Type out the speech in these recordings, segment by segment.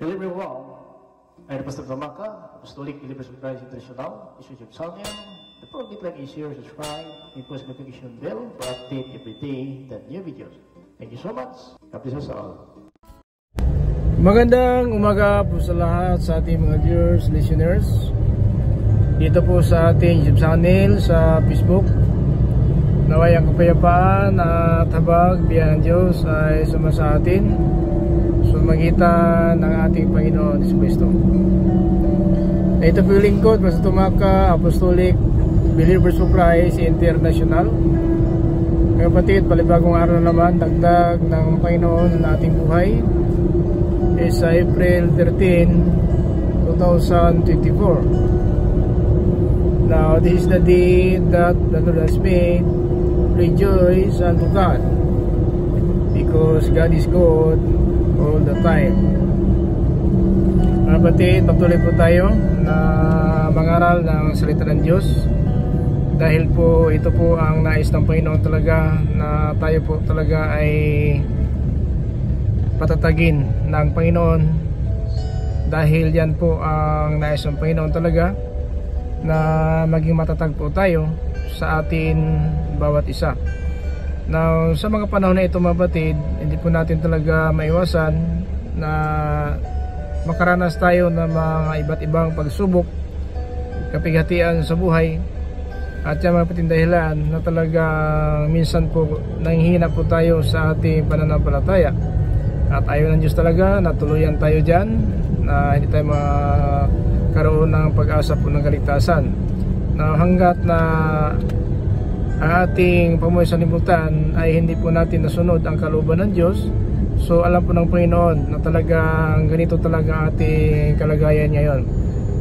Hello everyone, I'm Pastor Tamaka, Apostolic Believers of Christ International, Bishop Salmian. The program like is share, subscribe, and post notification bell for update every day the new videos. Thank you so much. God bless us all. Magandang umaga po sa lahat sa ating mga viewers, listeners. Dito po sa ating YouTube channel sa Facebook. Naway ang kapayapaan at habag biyaya ng Diyos ay sumasa atin sa magitan ng ating Panginoon Hesus Kristo. Ito po yung lingkod, Pastor Tamaka, Apostolic Believers of Christ International. Mga kapatid, palibagong araw naman, dagdag ng Panginoon na ating buhay is April 13, 2024. Now, this is the day that the Lord has made. Rejoice unto God, because God is good all the time. Mga kapatid, patuloy po tayo na mangaral ng salita ng Diyos, dahil po ito po ang nais ng Panginoon talaga, na tayo po talaga ay patatagin ng Panginoon, dahil yan po ang nais ng Panginoon talaga, na maging matatag po tayo sa atin bawat isa. Now, sa mga panahon na ito mga batid, hindi po natin talaga maiwasan na makaranas tayo ng mga iba't ibang pagsubok, kapighatian sa buhay. At yung mga patindahilan na talaga minsan po nanghihina po tayo sa ating pananampalataya. At ayaw ng Diyos talaga na tuluyan tayo dyan, na hindi tayo magkaroon ng pag-asa po ng kaligtasan. Na hanggat na ang ating pamuhay sa libutan ay hindi po natin nasunod ang kalooban ng Diyos, so alam po ng Panginoon na talagang ganito talaga ating kalagayan ngayon.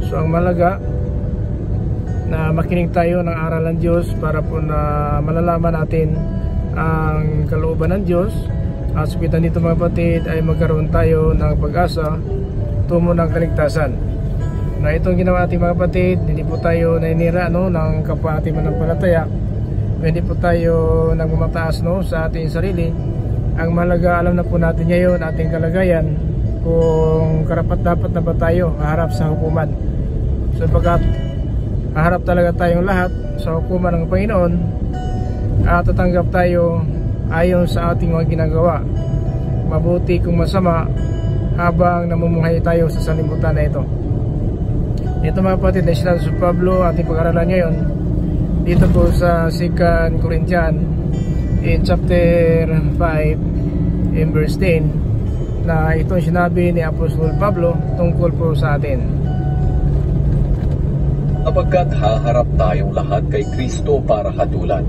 So ang malaga na makinig tayo ng aral ng Diyos para po na malalaman natin ang kalooban ng Diyos, at sabitan dito mga kapatid ay magkaroon tayo ng pag-asa tungo ng kaligtasan. Na itong ginawa ating mga kapatid, hindi po tayo nainira ng kapwa ating manampalataya, hindi po tayo nagmamataas sa ating sarili. Ang mahalaga, alam na po natin ngayon ating kalagayan, kung karapat-dapat na ba tayo haharap sa hukuman. Sapagkat haharap talaga tayong lahat sa hukuman ng Panginoon, at tatanggap tayo ayon sa ating mga ginagawa, mabuti kung masama, habang namumuhay tayo sa sanlibutan na ito. Ito mga kapatid, na sinabi sa Pablo, ating pag-aralan ngayon dito po sa 2 Corinthians in chapter 5 in verse 10, na itong sinabi ni Apostol Pablo tungkol po sa atin. Sapagkat haharap tayong lahat kay Kristo para hatulan,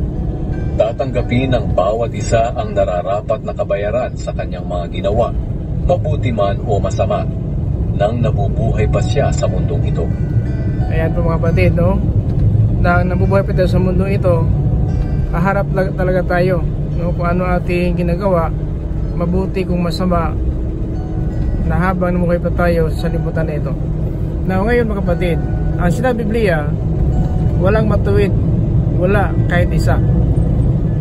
tatanggapin ng bawat isa ang nararapat na kabayaran sa kanyang mga ginawa, mabuti man o masama, nang nabubuhay pa siya sa mundong ito. Ayan po mga kapatid, na nabubuhay pa tayo sa mundo ito, haharap talaga tayo kung ano ating ginagawa, mabuti kung masama, na habang namuhay pa tayo sa libutan na ito. Now ngayon mga kapatid, ang sinabi Biblia, walang matuwid, wala kahit isa.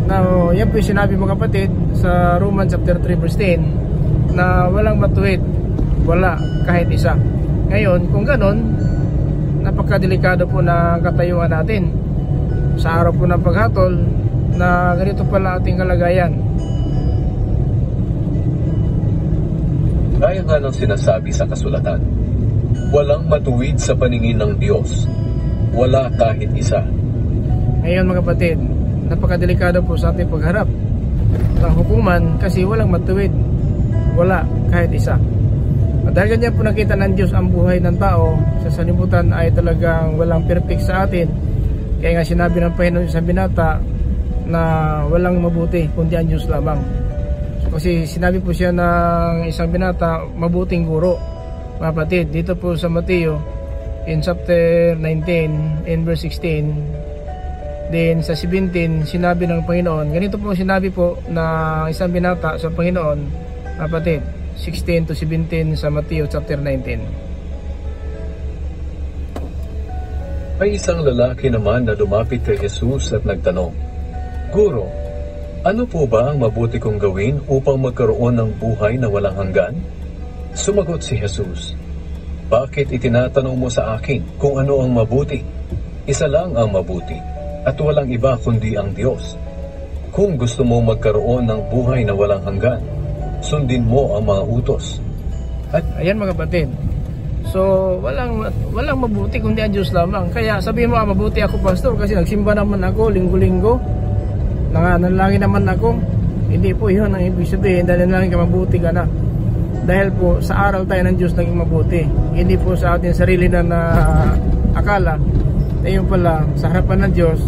Now yan po yung sinabi mga kapatid sa Romans chapter 3 verse 10, na walang matuwid, wala kahit isa. Ngayon kung ganon, napakadelikado po na katayuan natin sa araw po ng paghatol, na ganito pala ating kalagayan. Gaya nga ng sinasabi sa kasulatan, walang matuwid sa paningin ng Diyos, wala kahit isa. Ngayon mga kapatid, napakadelikado po sa ating pagharap ng hukuman, kasi walang matuwid, wala kahit isa. At dahil ganyan po nakita ng Diyos ang buhay ng tao sa sanlibutan ay talagang walang perfect sa atin. Kaya nga sinabi ng Panginoon sa binata na walang mabuti kundi ang Diyos lamang. So, kasi sinabi po siya ng isang binata, mabuting guro. Mga kapatid, dito po sa Mateo in chapter 19 in verse 16, then sa 17 sinabi ng Panginoon, ganito po sinabi po na isang binata sa Panginoon, mga kapatid, 16 to 17 sa Mateo chapter 19. May isang lalaki naman na lumapit kay Jesus at nagtanong, Guro, ano po ba ang mabuti kong gawin upang magkaroon ng buhay na walang hanggan? Sumagot si Jesus, "Bakit itinatanong mo sa akin kung ano ang mabuti? Isa lang ang mabuti, at walang iba kundi ang Diyos. Kung gusto mo magkaroon ng buhay na walang hanggan, sundin mo ang mga utos." At ayan mga kapatid, so walang mabuti kundi ang Diyos lamang. Kaya sabihin mo, mabuti ako pastor kasi nagsimba naman ako linggo-linggo, nanalangin naman ako. Hindi po yun ang ibig sabihin, dahil nanalangin ka mabuti ka na. Dahil po sa aral tayo ng Diyos naging mabuti, hindi po sa ating sarili na akala na yun pala sa harapan ng Diyos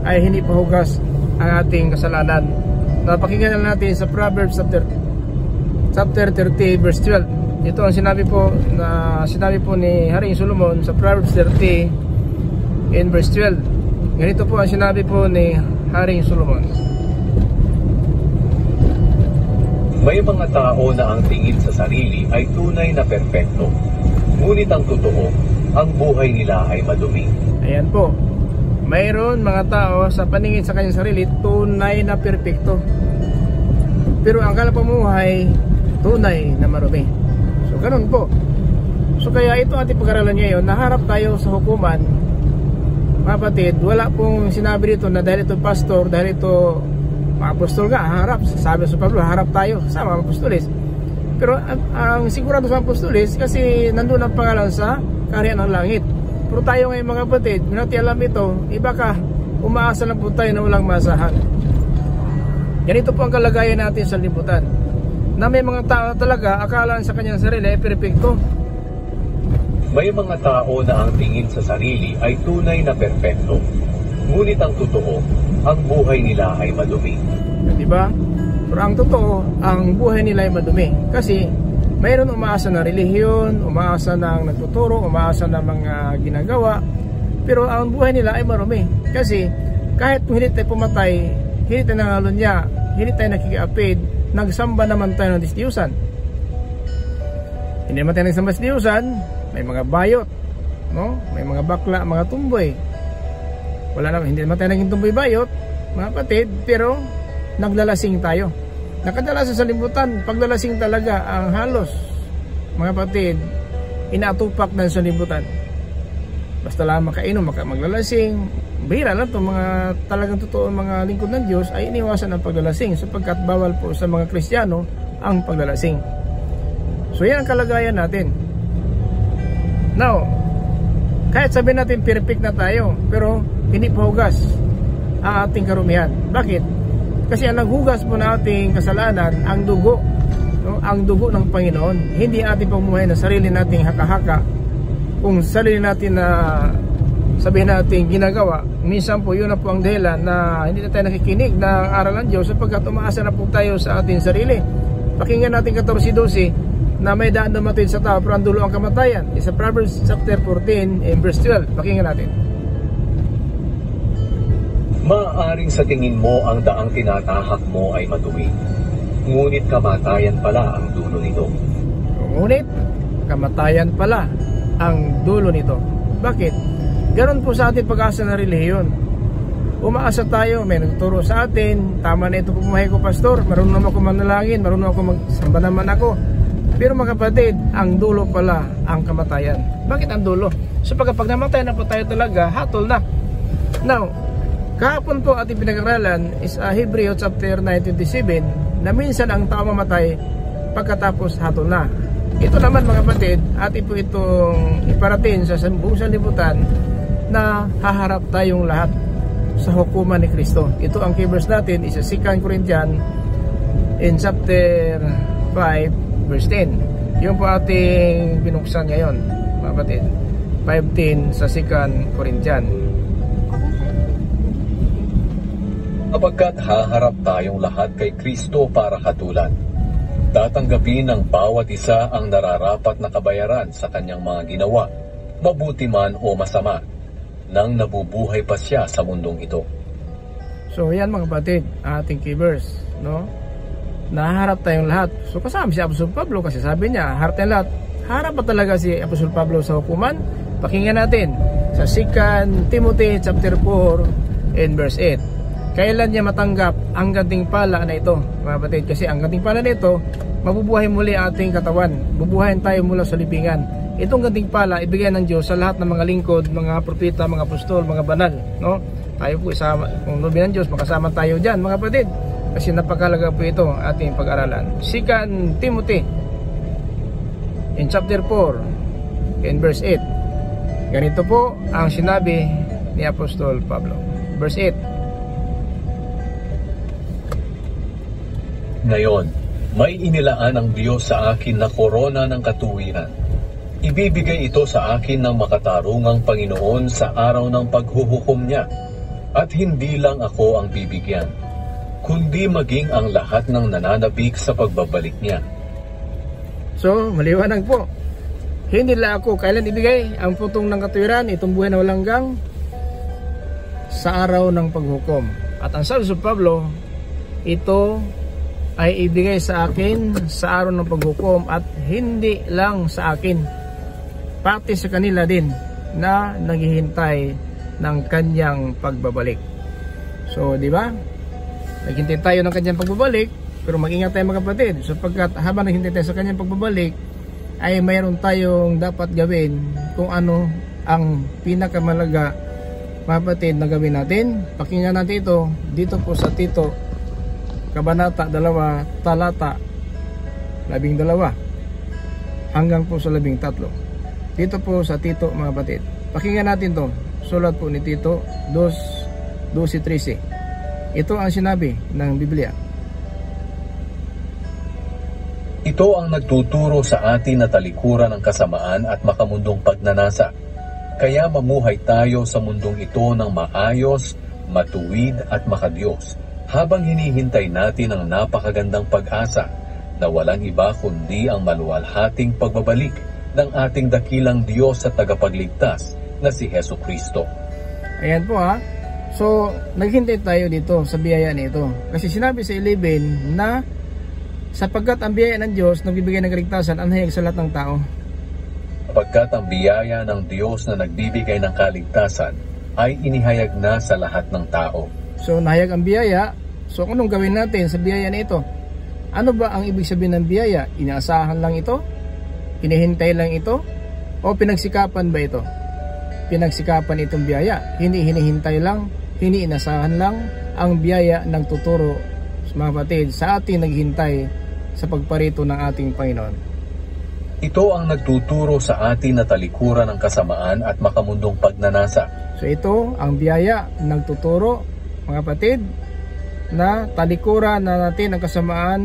ay hindi pahugas ang ating kasalanan. Napakinggan na natin sa Proverbs chapter 30 verse 12. Ito ang sinabi po ni Haring Solomon sa Proverbs 30 in verse 12. Ganito po ang sinabi po ni Haring Solomon. May mga tao na ang tingin sa sarili ay tunay na perpekto, ngunit ang totoo, ang buhay nila ay madumi. Ayan po, mayroon mga tao sa paningin sa kanyang sarili tunay na perpekto, pero ang kanilang pamumuhay tunay na marumi. So ganun po. So kaya ito ating pag-aralan ngayon, naharap tayo sa hukuman. Mga kapatid, wala pong sinabi dito na dahil ito pastor, dahil ito mga apostol nga, harap. Sabi sa Pablo, harap tayo sa mga apostoles. Pero ang sigurado sa apostoles, kasi nandun ang pangalan sa kaharian ng langit. Pero tayo ngayon mga kapatid, minati alam ito, iba ka, umaasa lang po tayo na walang masahan. Ganito po ang kalagayan natin sa libutan, na may mga tao talaga akala sa kanyang sarili ay perpekto. May mga tao na ang tingin sa sarili ay tunay na perpekto, ngunit ang totoo, ang buhay nila ay madumi. Diba? Pero ang totoo, ang buhay nila ay madumi. Kasi mayroon umaasa ng relihiyon, umaasa ng nagtuturo, umaasa ng mga ginagawa, pero ang buhay nila ay marumi. Kasi kahit kung hindi tayo pumatay, hindi tayo nangalunya, hindi tayo nakikiapid, nagsamba naman tayo ng Diyusan. Hindi naman tayo nagsamba sa Diyusan, may mga bayot, no? May mga bakla, mga tumboy. Wala naman, hindi naman tayo naging tumboy bayot, mga kapatid, pero naglalasing tayo. Nakadalas sa libutan, paglalasing talaga ang halos, mga kapatid, inatupak ng salibutan. Basta lang makainom, maglalasing. Bihira lang ito, mga talagang totoo mga lingkod ng Diyos ay iniwasan ang paglalasing, sapagkat bawal po sa mga Kristiyano ang paglalasing. So yan ang kalagayan natin. Now, kahit sabihin natin perfect na tayo, pero hindi pa hugas ang ating karumihan. Bakit? Kasi ang naghugas po na ating kasalanan, ang dugo, no? Ang dugo ng Panginoon. Hindi ating pamumuhay na sarili nating haka-haka. Kung sarili natin na sabihin natin ginagawa, minsan po yun na po ang dahilan na hindi na tayo nakikinig ng aral ng Diyos, sapagkat umaasa na po tayo sa ating sarili. Pakinggan natin 14:12 na may daan dumating sa tao pero ang dulo ang kamatayan. Sa Proverbs chapter 14 and verse 12. Pakinggan natin. Maaaring sa tingin mo ang daang tinatahak mo ay madumi, ngunit kamatayan pala ang dulo nito. Ngunit kamatayan pala ang dulo nito. Bakit? Ganon po sa ating pag-asa ng relihiyon. Umaasa tayo, may nagturo sa atin, tama na ito pumuhay ko pastor, marunong naman ako manalangin, marunong ako magsamba naman ako. Pero mga kapatid, ang dulo pala ang kamatayan. Bakit ang dulo? Sapagkat pag namatay na po tayo talaga, hatol na. Now, kahapon po ating pinag-aralan is Hebrews chapter 9:27 na minsan ang tao mamatay pagkatapos hatol na. Ito naman mga kapatid, atin po itong iparating sa buong sanlibutan na haharap tayong lahat sa hukuman ni Kristo. Ito ang key verse natin is 2 Corinthians in chapter 5 verse 10. Yung po ating binuksan ngayon mga kapatid, 5:10 sa 2 Corinthians. Kapagkat haharap tayong lahat kay Kristo para hatulan, tatanggapin ng bawat isa ang nararapat na kabayaran sa kanyang mga ginawa, mabuti man o masama, nang nabubuhay pa siya sa mundong ito. So yan mga kapatid, ating key verse, no? Naharap tayong lahat. So kasama si Apostol Pablo kasi sabi niya, harap tayong lahat. Harap pa talaga si Apostol Pablo sa hukuman? Pakinggan natin sa 2 Timothy chapter 4 and verse 8. Kailan niya matanggap ang gantimpala na ito, mga kapatid? Kasi ang gantimpala nito mabubuhay muli ating katawan. Bubuhayin tayo mula sa libingan. Itong gantimpala ibigay ng Diyos sa lahat ng mga lingkod, mga propeta, mga apostol, mga banal, no? Tayo po isama, kung lubin ng Diyos, makasama tayo diyan, mga kapatid. Kasi napakalaga po ito ating pag-aralan. 2 Timothy in chapter 4 in verse 8. Ganito po ang sinabi ni Apostol Pablo. Verse 8. Ngayon, may inilaan ang Diyos sa akin na korona ng katuwiran. Ibibigay ito sa akin ng makatarungang Panginoon sa araw ng paghuhukom niya. At hindi lang ako ang bibigyan, kundi maging ang lahat ng nananabik sa pagbabalik niya. So, maliwanag po. Hindi lang ako kailan ibigay ang putong ng katuwiran, itong buhay na walang hanggang, sa araw ng paghukom. At ang sabi sa Pablo, ito ay ibigay sa akin sa araw ng paghukom at hindi lang sa akin, pati sa kanila din na naghihintay ng kanyang pagbabalik. So, di ba? Naghintay tayo ng kanyang pagbabalik, pero mag-ingat tayo mga kapatid, sapagkat habang naghintay tayo sa kanyang pagbabalik, ay mayroon tayong dapat gawin kung ano ang pinakamalaga, mga kapatid, na gawin natin. Pakinggan natin ito dito po sa Tito Kabanata 2, talata 12 hanggang po sa 13. Dito po sa Tito, mga kapatid. Pakinggan natin to. Sulat po ni Tito 2:12-13. Ito ang sinabi ng Biblia. Ito ang nagtuturo sa atin na talikuran ng kasamaan at makamundong pagnanasa. Kaya mamuhay tayo sa mundong ito ng maayos, matuwid at makadiyos, habang hinihintay natin ang napakagandang pag-asa na walang iba kundi ang maluwalhating pagbabalik ng ating dakilang Diyos at tagapagligtas na si Hesus Kristo. Ayan po ha. So, naghintay tayo dito sa biyaya nito. Kasi sinabi sa 11 na sapagkat ang biyaya ng Diyos nagbibigay ng kaligtasan ang hayag sa lahat ng tao. Sapagkat ang biyaya ng Diyos na nagbibigay ng kaligtasan ay inihayag na sa lahat ng tao. So, nahayag ang biyaya. So, anong gawin natin sa biyaya na ito? Ano ba ang ibig sabihin ng biyaya? Inaasahan lang ito? Hinihintay lang ito? O pinagsikapan ba ito? Pinagsikapan itong biyaya. Hindi hinihintay lang, hindi inasahan lang ang biyaya ng tuturo, mga kapatid, sa ating naghintay sa pagparito ng ating Panginoon. Ito ang nagtuturo sa atin na talikuran ng kasamaan at makamundong pagnanasa. So ito ang biyaya ng tuturo, mga kapatid, na talikuran na natin ang kasamaan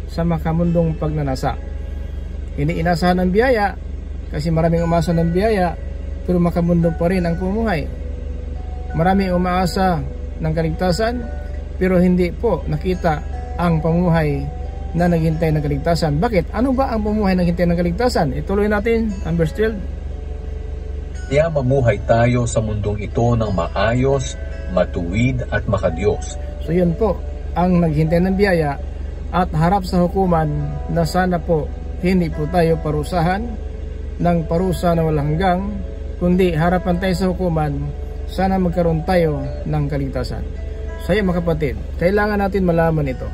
sa makamundong pagnanasa. Hindi inasahan ang biyaya kasi maraming umasa ng biyaya, pero makamundo pa rin ang pumuhay. Maraming umaasa ng kaligtasan, pero hindi po nakita ang pamumuhay na naghintay ng kaligtasan. Bakit? Ano ba ang pamumuhay na naghintay ng kaligtasan? Ituloy natin ang verse 12. Kaya mamuhay tayo sa mundong ito ng maayos, matuwid at makadiyos. So yun po ang naghintay ng biyaya at harap sa hukuman na sana po hindi po tayo parusahan ng parusa na walang hanggang, kundi harapan tayo sa hukuman, sana magkaroon tayo ng kaligtasan. So yun mga kapatid, kailangan natin malaman ito.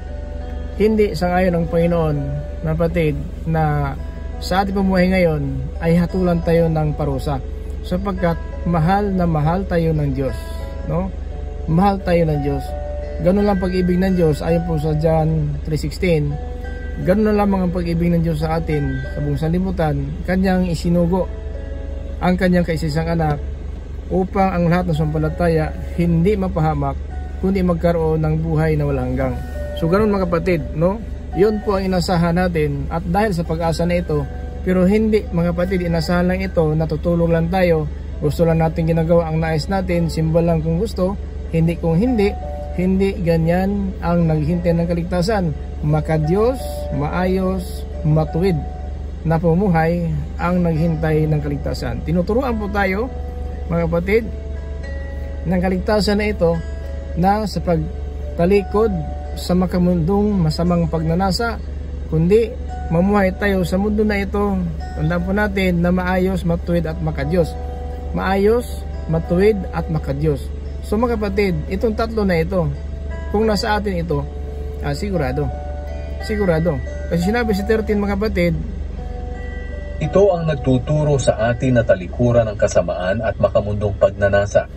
Hindi sangayon ang Panginoon, mga kapatid, na sa ating pamumuhay ngayon ay hatulan tayo ng parusa, sapagkat mahal na mahal tayo ng Diyos, no? Mahal tayo ng Diyos. Ganun lang pag-ibig ng Diyos, ayon po sa John 3:16. Ganun na lamang ang pag-ibig ng Diyos sa atin sa buong sanlibutan, kanyang isinugo ang kanyang kaisisang anak upang ang lahat ng sumampalataya hindi mapahamak, kundi magkaroon ng buhay na walang hanggang. So ganun mga kapatid, no? Yun po ang inasahan natin, at dahil sa pag-asa na ito, pero hindi mga kapatid, inasahan lang ito, natutulog lang tayo, gusto lang natin ginagawa ang nais natin, simbol lang kung gusto, hindi kung hindi ganyan ang naghihintay ng kaligtasan. Makadiyos, maayos, matuwid na pumuhay ang naghihintay ng kaligtasan. Tinuturuan po tayo, mga kapatid, ng kaligtasan na ito na sa pagtalikod sa makamundong masamang pagnanasa, kundi mamuhay tayo sa mundo na ito. Tandaan po natin na maayos, matuwid at makadiyos. Maayos, matuwid at makadiyos. So mga kapatid, itong tatlo na ito, kung nasa atin ito, sigurado Kasi sinabi sa 13 mga kapatid, ito ang nagtuturo sa atin na talikuran ng kasamaan at makamundong pagnanasa.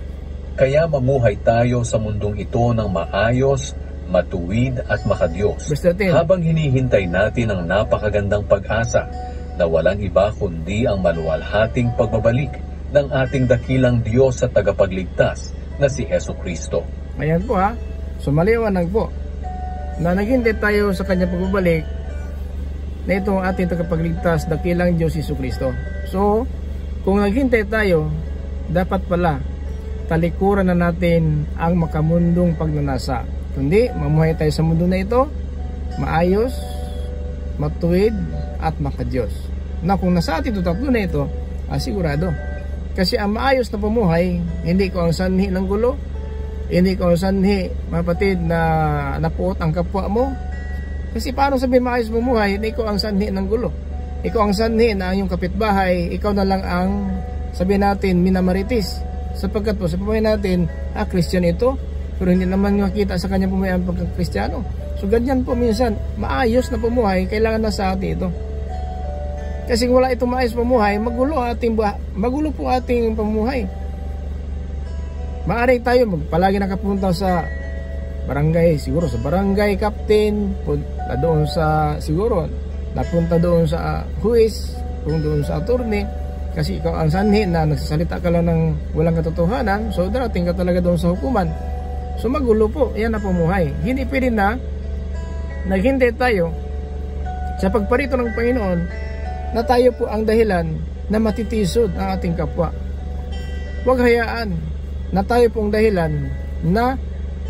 Kaya mamuhay tayo sa mundong ito ng maayos, matuwid at makadiyos. Habang hinihintay natin ang napakagandang pag-asa na walang iba kundi ang maluwalhating pagbabalik ng ating dakilang Diyos at tagapagligtas na si Jesucristo. Ayan po ha. So maliwanag po na naghintay tayo sa kanyang pagbabalik na ito ang ating tagapagligtas, dakilang Diyos Jesucristo. So kung naghintay tayo, dapat pala talikuran na natin ang makamundong pagnanasa. Kundi mamuhay tayo sa mundo na ito maayos, matuwid at makadiyos. Na kung nasa atin ito tatlo na ito, sigurado. Kasi ang maayos na pamuhay, hindi ko ang sanhi ng gulo, hindi ko ang sanhi, mga kapatid, na napuot ang kapwa mo. Kasi paano sabihin maayos pamuhay, hindi ko ang sanhi ng gulo. Ikaw ang sanhi na ang iyong kapitbahay, ikaw na lang ang sabihin natin minamaritis. Sapagkat po sa pamuhay natin, Christian ito, pero hindi naman makita sa kanyang pamuhay ang pagka-Kristiyano. So ganyan po minsan, maayos na pamuhay, kailangan na sa atin ito. Kasi kung wala itong maayos pamuhay, magulo po ating pamuhay. Maaari tayo palagi nakapunta sa barangay, siguro sa barangay captain, punta doon sa siguro, napunta doon sa huwis, kung doon sa attorney, kasi ikaw ang sanhi na nagsasalita ka lang ng walang katotohanan, so darating ka talaga doon sa hukuman. So magulo po, yan na pamuhay. Hindi pwede na naghintay tayo sa pagparito ng Panginoon na tayo po ang dahilan na matitisod ang ating kapwa. Huwag hayaan na tayo po ang dahilan na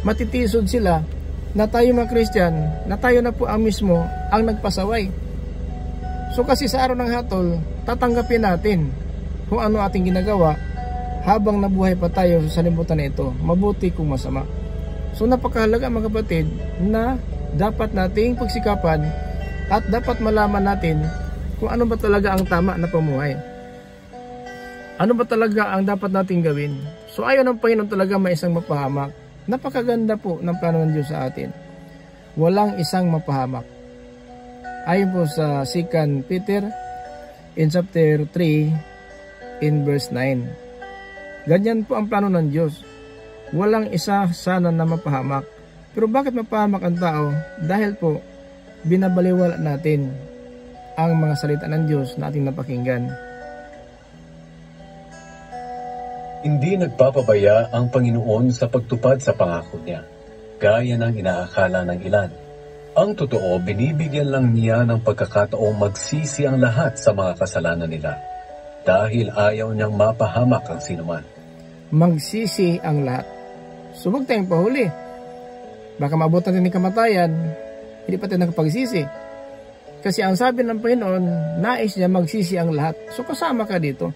matitisod sila, na tayo mga Christian, na tayo na po ang mismo ang nagpasaway. So kasi sa araw ng hatol, tatanggapin natin kung ano ating ginagawa habang nabuhay pa tayo sa salimutan na ito, mabuti kung masama. So napakahalaga mga kapatid na dapat nating pagsikapan at dapat malaman natin kung ano ba talaga ang tama na pamuhay. Ano ba talaga ang dapat nating gawin? So ayaw ng Panginoon talaga may isang mapahamak. Napakaganda po ng plano ng Diyos sa atin. Walang isang mapahamak. Ayon po sa 2 Peter in chapter 3 in verse 9. Ganyan po ang plano ng Diyos. Walang isa sana na mapahamak. Pero bakit mapahamak ang tao? Dahil po binabaliwala natin ang mga salita ng Diyos na ating napakinggan. Hindi nagpapabaya ang Panginoon sa pagtupad sa pangako niya, gaya ng inaakala ng ilan. Ang totoo, binibigyan lang niya ng pagkakataong magsisi ang lahat sa mga kasalanan nila, dahil ayaw niyang mapahamak ang sinuman. Magsisi ang lahat. So huwag tayong pahuli. Baka maabot natin ng kamatayan, hindi pa tayo nakapagsisi. Kasi ang sabi ng Panginoon, nais niya magsisi ang lahat. So kasama ka dito.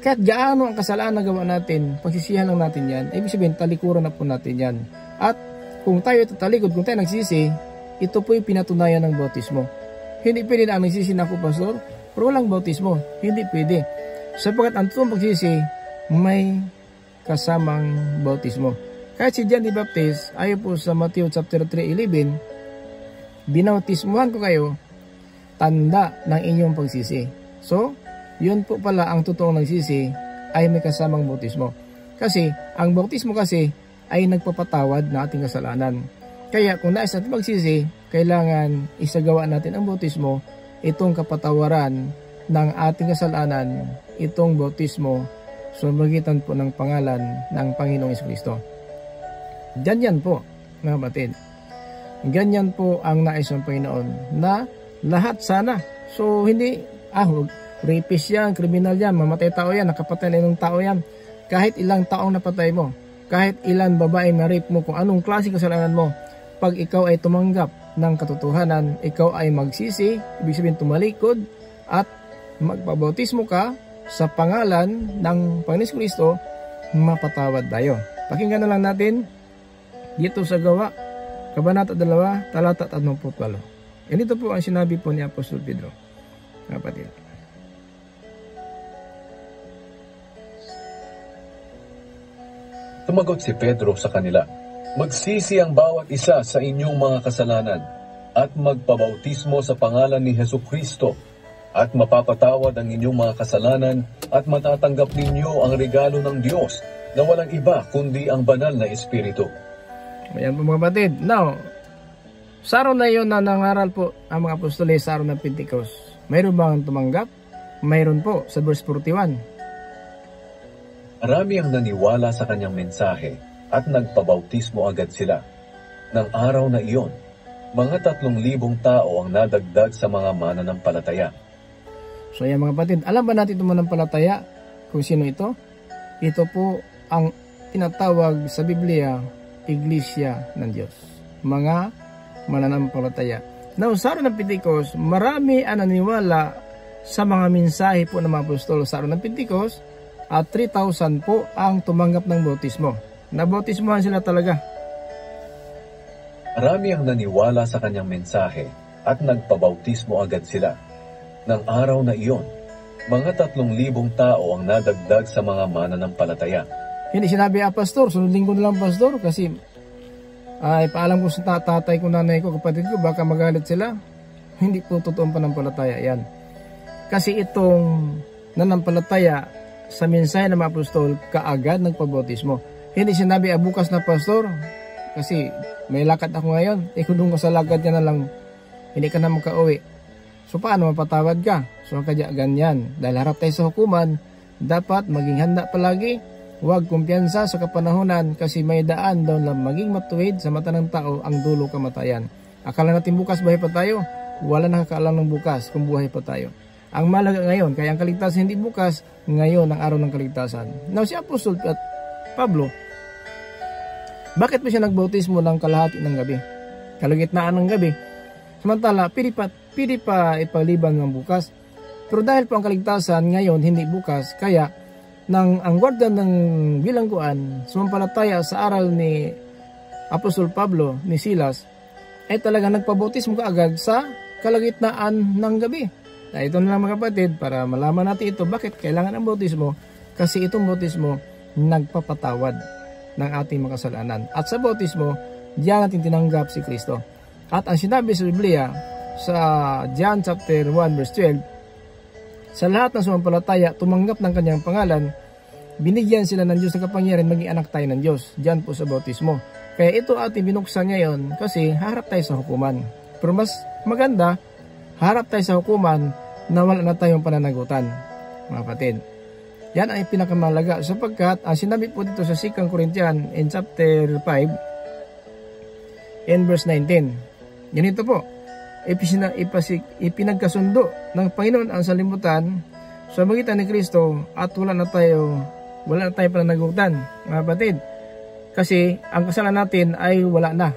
Kahit gaano ang kasalanan na gawa natin, pagsisihan lang natin yan. Ibig sabihin, talikuran na po natin yan. At kung tayo talikod, kung tayo nagsisi, ito po yung pinatunayan ng bautismo. Hindi pwede na ang nagsisi na ako, pastor, pero walang bautismo. Hindi pwede. Sapagkat ang totoong pagsisi, may kasamang bautismo. Kahit si John the Baptist, ayon po sa Matthew chapter 3:11, binautismuhan ko kayo, tanda ng inyong pagsisi. So, yun po pala ang totoong nagsisi ay may kasamang bautismo. Kasi, ang bautismo kasi ay nagpapatawad na ating kasalanan. Kaya kung nais natin magsisi, kailangan isagawa natin ang bautismo, itong kapatawaran ng ating kasalanan, itong bautismo, sa magitan po ng pangalan ng Panginoong Jesucristo. Ganyan po, mga kapatid. Ganyan po ang nais ng Panginoon na lahat sana. So, hindi, rapist yan, kriminal yan, mamatay tao yan, nakapatay na ng tao yan. Kahit ilang taong napatay mo, kahit ilang babaeng na-rape mo, kung anong klase kasalanan mo, pag ikaw ay tumanggap ng katotohanan, ikaw ay magsisi, ibig sabihin tumalikod, at magpabautismo ka sa pangalan ng Panginoon Jesucristo, mapatawad tayo. Pakinggan na lang natin dito sa Gawa, Kabanata 2, talata 34. Yan ito po ang sinabi po ni Apostol Pedro. Kapatid. Tumagot si Pedro sa kanila, magsisi ang bawat isa sa inyong mga kasalanan at magpabautismo sa pangalan ni Hesukristo at mapapatawad ang inyong mga kasalanan at matatanggap ninyo ang regalo ng Diyos na walang iba kundi ang banal na Espiritu. Ayan po mga kapatid. Now, sa araw na iyon na nangaral po ang mga apostoles sa araw ng Pentecost, mayroon bang tumanggap? Mayroon po sa verse 41. Marami ang naniwala sa kanyang mensahe at nagpabautismo agad sila. Nang araw na iyon, mga 3,000 tao ang nadagdag sa mga mananampalataya. So ayan mga kapatid, alam ba natin itong mananampalataya kung sino ito? Ito po ang tinatawag sa Biblia, Iglesia ng Diyos. Mga mananampalataya. Now, sa araw ng Pentecost, marami ang naniwala sa mga mensahe po ng mga apostol sa araw ng Pentecost at 3,000 po ang tumanggap ng bautismo. Nabautismohan sila talaga. Marami ang naniwala sa kanyang mensahe at nagpabautismo agad sila. Nang araw na iyon, mga 3,000 tao ang nadagdag sa mga mananampalataya. Hindi sinabi, pastor, sunodin ko na lang pastor kasi ay paalam ko sa tatay ko, nanay ko, kapatid ko, baka magalit sila. Hindi po totoong panampalataya yan. Kasi itong nanampalataya sa mensahe ng mga apostol, kaagad nagpabautismo. Hindi sinabi, bukas na pastor, kasi may lakad ako ngayon, kung ka sa lakad ka na lang, hindi ka na makauwi. So paano mapatawad ka? So kaya ganyan, dahil harap tayo sa hukuman, dapat maging handa palagi, huwag kumpiyansa sa kapanahunan kasi may daan daw na maging matuwid sa mata ng tao ang dulo kamatayan. Akala natin bukas buhay pa tayo, wala nakakaalam ng bukas kung buhay pa tayo. Ang malaga ngayon, kaya ang kaligtasan hindi bukas, ngayon ang araw ng kaligtasan. Now si Apostol Pablo, bakit mo siya nagbautismo ng kalahati ng gabi? Kalagitnaan ng gabi. Samantala, pili pa ipaliban ng bukas. Pero dahil po ang kaligtasan ngayon, hindi bukas, kaya ang gwardiya ng bilangguan, sumampalataya sa aral ni Apostol Pablo, ni Silas, ay talaga nagpabautismo kaagad sa kalagitnaan ng gabi. Na ito na lang mga kapatid, para malaman natin ito, bakit kailangan ng bautismo? Kasi itong bautismo, nagpapatawad ng ating mga kasalanan. At sa bautismo, diyan natin tinanggap si Kristo. At ang sinabi sa Biblia, sa John chapter 1 verse 12, sa lahat ng sumampalataya, tumanggap ng kanyang pangalan, binigyan sila ng Diyos ng kapangyarihan maging anak tayo ng Diyos. Diyan po sa bautismo. Kaya ito ating binuksan ngayon kasi harap tayo sa hukuman. Pero mas maganda, harap tayo sa hukuman na wala na tayong pananagutan. Mga kapatid, yan ay pinakamalaga sapagkat ang sinabi po dito sa 2 Corinthians in chapter 5 in verse 19. Ganito po, ipinagkasundo ng Panginoon ang salimutan sa magitan ni Kristo at wala na tayong pananagutan, mga kapatid. Kasi ang kasalanan natin ay wala na.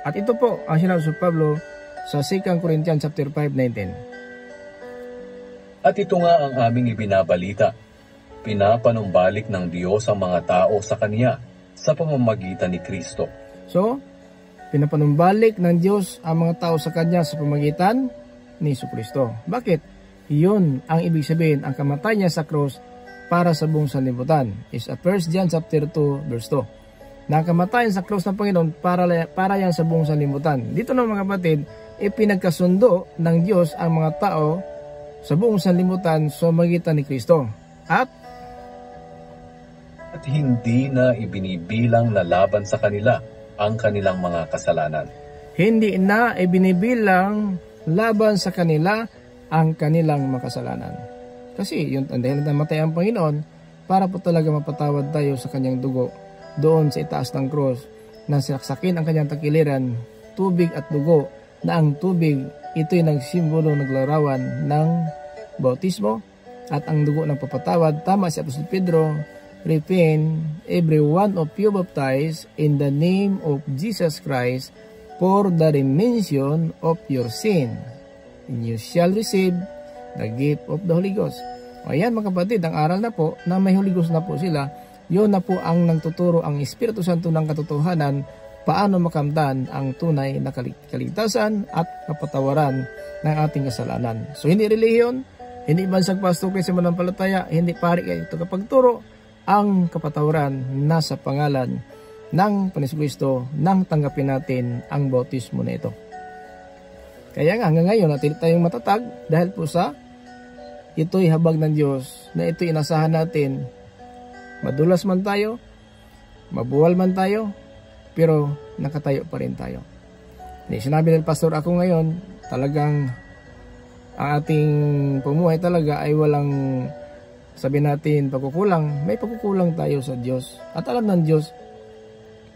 At ito po ang sinabi sa Pablo sa 2 Corinthians chapter 5:19. At ito nga ang aming ibinabalita. Pinapanumbalik ng Diyos ang mga tao sa Kanya sa pamamagitan ni Kristo. So, pinapanumbalik ng Diyos ang mga tao sa Kanya sa pamamagitan ni Jesucristo. Bakit? Iyon ang ibig sabihin, ang kamatayan niya sa krus para sa buong sanlibutan. Is 1 John chapter 2 verse 2. Na ang kamatayan sa krus ng Panginoon para yan sa buong sanlibutan. Dito na mga kapatid, ipinagkasundo ng Diyos ang mga tao sa buong sanlibutan sa pamamagitan ni Kristo. At hindi na ibinibilang na laban sa kanila ang kanilang mga kasalanan. Hindi na ibinibilang laban sa kanila ang kanilang makasalanan. Kasi yun ang dahil namatay ang Panginoon para po talaga mapatawad tayo sa kanyang dugo doon sa itaas ng cross na sinaksakin ang kanyang takiliran, tubig at dugo, na ang tubig ito'y nagsimbolo, naglarawan ng bautismo at ang dugo ng papatawad. Tama si Apostol Pedro, repent every one of you baptized in the name of Jesus Christ for the remission of your sin, and you shall receive the gift of the Holy Ghost. Ayan mga kapatid, ang aral na po na may Holy Ghost na po sila, yun na po ang nagtuturo ang Espiritu Santo ng katotohanan paano makamtan ang tunay na kaligtasan at kapatawaran ng ating kasalanan. So hindi relihiyon, hindi bansag pastor kayo sa mananampalataya, hindi pari kayo ito kapagturo, ang kapatawaran nasa pangalan ng Panginoon Kristo nang tanggapin natin ang bautismo na ito. Kaya nga hanggang ngayon natin tayong matatag dahil po sa ito'y habag ng Diyos na ito'y inasahan natin. Madulas man tayo, mabuwal man tayo, pero nakatayo pa rin tayo. Sinabi ng pastor ako ngayon, talagang ang ating pumuhay talaga ay walang, sabi natin, pagkukulang. May pagkukulang tayo sa Diyos. At alam ng Diyos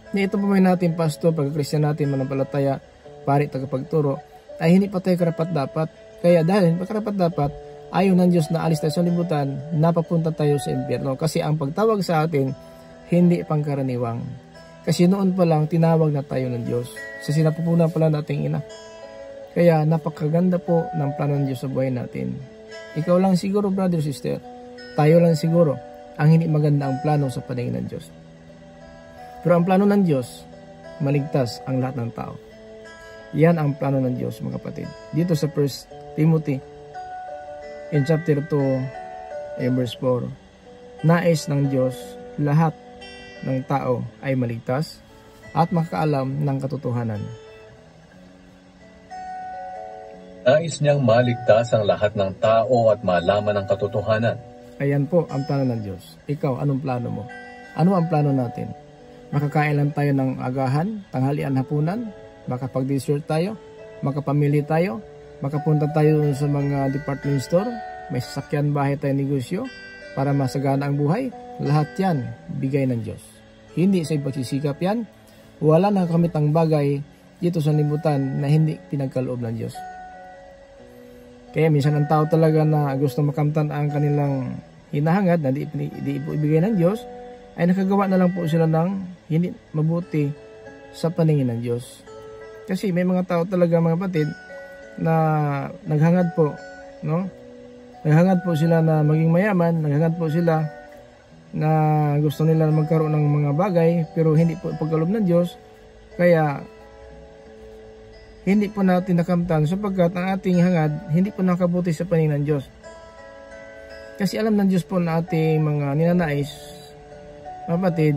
na ito pumuhay natin, pastor, pagka-Christian natin, manampalataya, pari, tagapagturo, ay hindi pa tayo karapat-dapat. Kaya dahil karapat-dapat, ayaw ng Diyos na alis tayo sa libutan, napapunta tayo sa impyerno. Kasi ang pagtawag sa atin, hindi pangkaraniwang. Kasi noon pa lang, tinawag na tayo ng Diyos. Sa sinapupunan pala nating ina. Kaya napakaganda po ng plano ng Diyos sa buhay natin. Ikaw lang siguro, brother, sister. Tayo lang siguro ang hindi maganda ang plano sa paningin ng Diyos. Pero ang plano ng Diyos, maligtas ang lahat ng tao. Yan ang plano ng Diyos, mga kapatid. Dito sa 1 Timothy, in chapter 2, verse 4, nais ng Diyos lahat ng tao ay maligtas at makakaalam ng katotohanan. Nais niyang maligtas ang lahat ng tao at malaman ang katotohanan. Ayan po ang plano ng Diyos. Ikaw, anong plano mo? Ano ang plano natin? Makakain lang tayo ng agahan, tanghalian, hapunan? Makapag-dessert tayo? Makapamili tayo? Makapunta tayo sa mga department store? May sasakyan, bahay tayo, negosyo? Para masagana ang buhay? Lahat yan, bigay ng Diyos. Hindi sa pagsisikap yan. Wala nang kamitang bagay dito sa libutan na hindi pinagkaloob ng Diyos. Kaya minsan ang tao talaga na gusto makamtan ang kanilang hinahangad na di ibigay ng Diyos, ay nakagawa na lang po sila ng hindi mabuti sa paningin ng Diyos. Kasi may mga tao talaga, mga kapatid, na naghangad po, no? Naghangad po sila na maging mayaman, naghangad po sila na gusto nila magkaroon ng mga bagay, pero hindi po pagkaloob ng Diyos. Kaya hindi po natin nakamtan sapagkat ang ating hangad hindi po nakabuti sa paningin ng Diyos. Kasi alam ng Diyos po na ating mga ninanais, kapatid,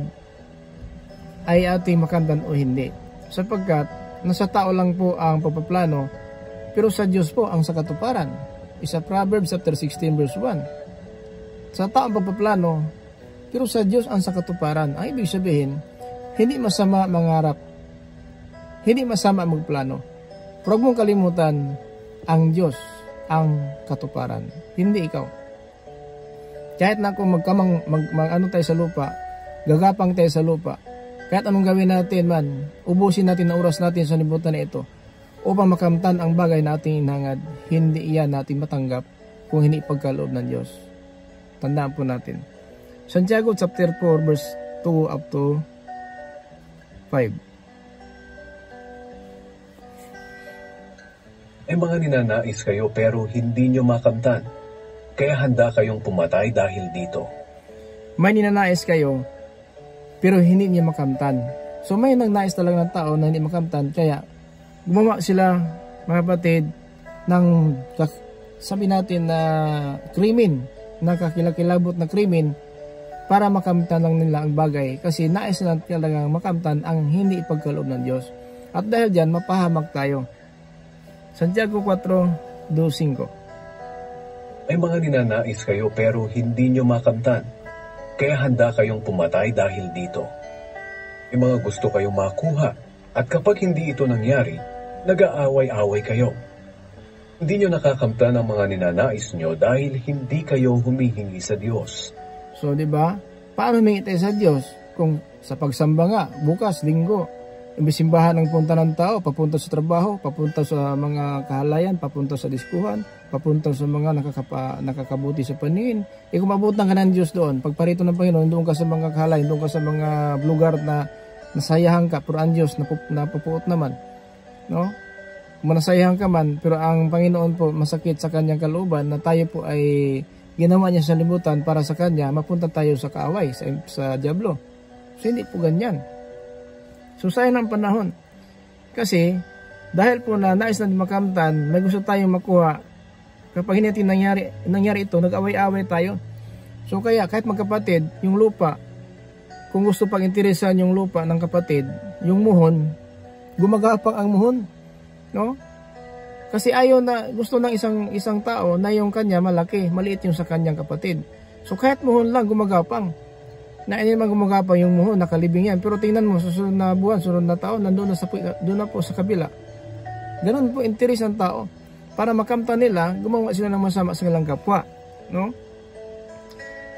ay ating makamtan o hindi. Sapagkat nasa tao lang po ang pagpaplano, pero sa Diyos po ang sakatuparan. Isa Proverbs chapter 16 verse 1. Sa tao ang pagpaplano, pero sa Diyos ang sakatuparan. Ang ibig sabihin, hindi masama mangarap, hindi masama magplano. Pero huwag mong kalimutan, ang Diyos ang katuparan, hindi ikaw. Kahit na kung ano tayo sa lupa, gagapang tayo sa lupa, kahit anong gawin natin man, ubusin natin ang oras natin sa libutan na ito, upang makamtan ang bagay na ating inangad, hindi iyan natin matanggap kung hindi pagkaloob ng Diyos. Tandaan po natin. Santiago chapter 4 verse 2 up to 5. May mga ninanais kayo pero hindi nyo makamtan, kaya handa kayong pumatay dahil dito. May ninanais kayo pero hindi niya makamtan. So may nagnais talaga ng tao na hindi makamtan, kaya gumawa sila, mga kapatid, ng sabi natin na krimen, na kakilakilabot na krimen, para makamtan lang nila ang bagay, kasi nais nila talagang makamtan ang hindi ipagkaloob ng Diyos. At dahil dyan, mapahamak tayo. Santiago 4:2-5. May mga ninanais kayo pero hindi nyo makamtan, kaya handa kayong pumatay dahil dito. May mga gusto kayong makuha, at kapag hindi ito nangyari, nag-aaway-away kayo. Hindi nyo nakakamtan ang mga ninanais nyo dahil hindi kayo humihingi sa Diyos. So, di ba? Paano humingi tayo sa Diyos? Kung sa pagsamba nga, bukas, linggo, imbisimbahan ang punta ng tao, papunta sa trabaho, papunta sa mga kahalayan, papunta sa diskuhan, papunta sa mga nakakabuti sa paningin. Kung mabutan ka ng Diyos doon, pagparito ng Panginoon, doon ka sa mga kahalayan, doon ka sa mga lugar na nasayahan ka, pero ang Diyos napupuot naman. No? Kung nasayahan ka man, pero ang Panginoon po masakit sa kanyang kalooban na tayo po ay ginawa niya sa libutan para sa kanya, mapunta tayo sa kaaway, sa diablo. So hindi po ganyan. So sayang ang panahon. Kasi dahil po na nais natin makamtan, may gusto tayong makuha. Kapag hindi natin nangyari ito, nag-away-away tayo. So kaya kahit magkapatid, yung lupa, kung gusto pang interesan yung lupa ng kapatid, yung muhon, gumagapang ang muhon. No? Kasi ayaw na, gusto ng isang tao na yung kanya malaki, maliit yung sa kanyang kapatid. So kahit muhon lang gumagapang. Na hindi naman gumagapang yung muhon, nakalibing yan. Pero tingnan mo, susunod na buwan, susunod na taon, doon na po sa kabila. Ganun po interes ng tao. Para makamtan nila, gumawa sila ng masama sa kanilang kapwa. No?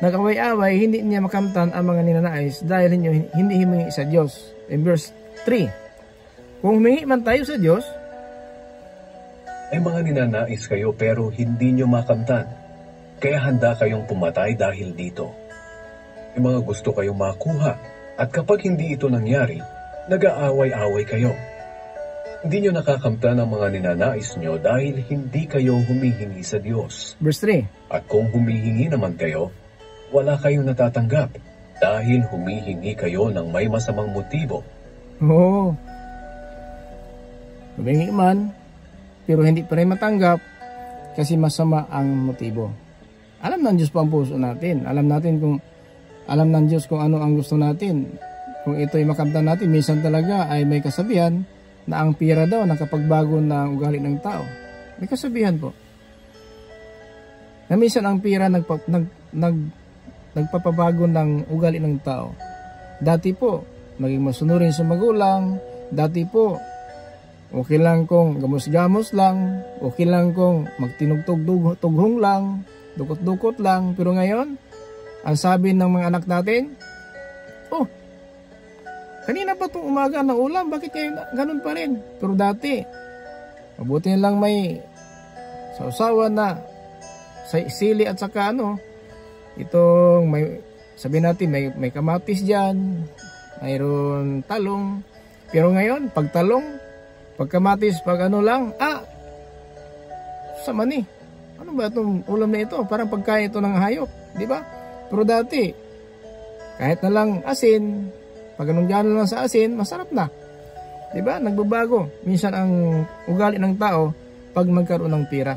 Nag-away-away, hindi niya makamtan ang mga ninanais dahil hindi humingi sa Diyos. In verse 3, kung humingi man tayo sa Diyos, ay mga ninanais kayo pero hindi nyo makamtan. Kaya handa kayong pumatay dahil dito. May mga gusto kayong makuha at kapag hindi ito nangyari, nag-aaway-away kayo. Hindi nyo nakakamtan ang mga ninanais nyo dahil hindi kayo humihingi sa Diyos. Verse 3, At kung humihingi naman kayo, wala kayong natatanggap dahil humihingi kayo ng may masamang motibo. Oo. Humingi man, pero hindi pa rin matanggap kasi masama ang motibo. Alam ng Diyos po ang puso natin. Alam ng Diyos kung ano ang gusto natin. Kung ito'y makamtan natin, minsan talaga ay may kasabihan na ang pira daw nakapagbago ng ugali ng tao. May kasabihan po. Na minsan ang pira nagpapabago ng ugali ng tao. Dati po, maging masunurin sa magulang. Dati po, okay lang kung gamos-gamos lang. Okay lang kung magtinugtog-tughong lang. Dukot-dukot lang. Pero ngayon, ang sabi ng mga anak natin, oh, kanina pa itong umaga ng ulam, bakit kayo ganun pa rin? Pero dati, mabuti na lang may sausawan na sili at saka itong may, sabi natin may kamatis dyan, mayroon talong. Pero ngayon, pag talong, pag kamatis, pag lang, sama ni. Ano ba itong ulam na ito? Parang pagkain ito ng hayop, di ba? Pero dati, kahit na lang asin, pag anong gano'n lang sa asin, masarap na. Di ba? Nagbabago. Minsan ang ugali ng tao pag magkaroon ng pira.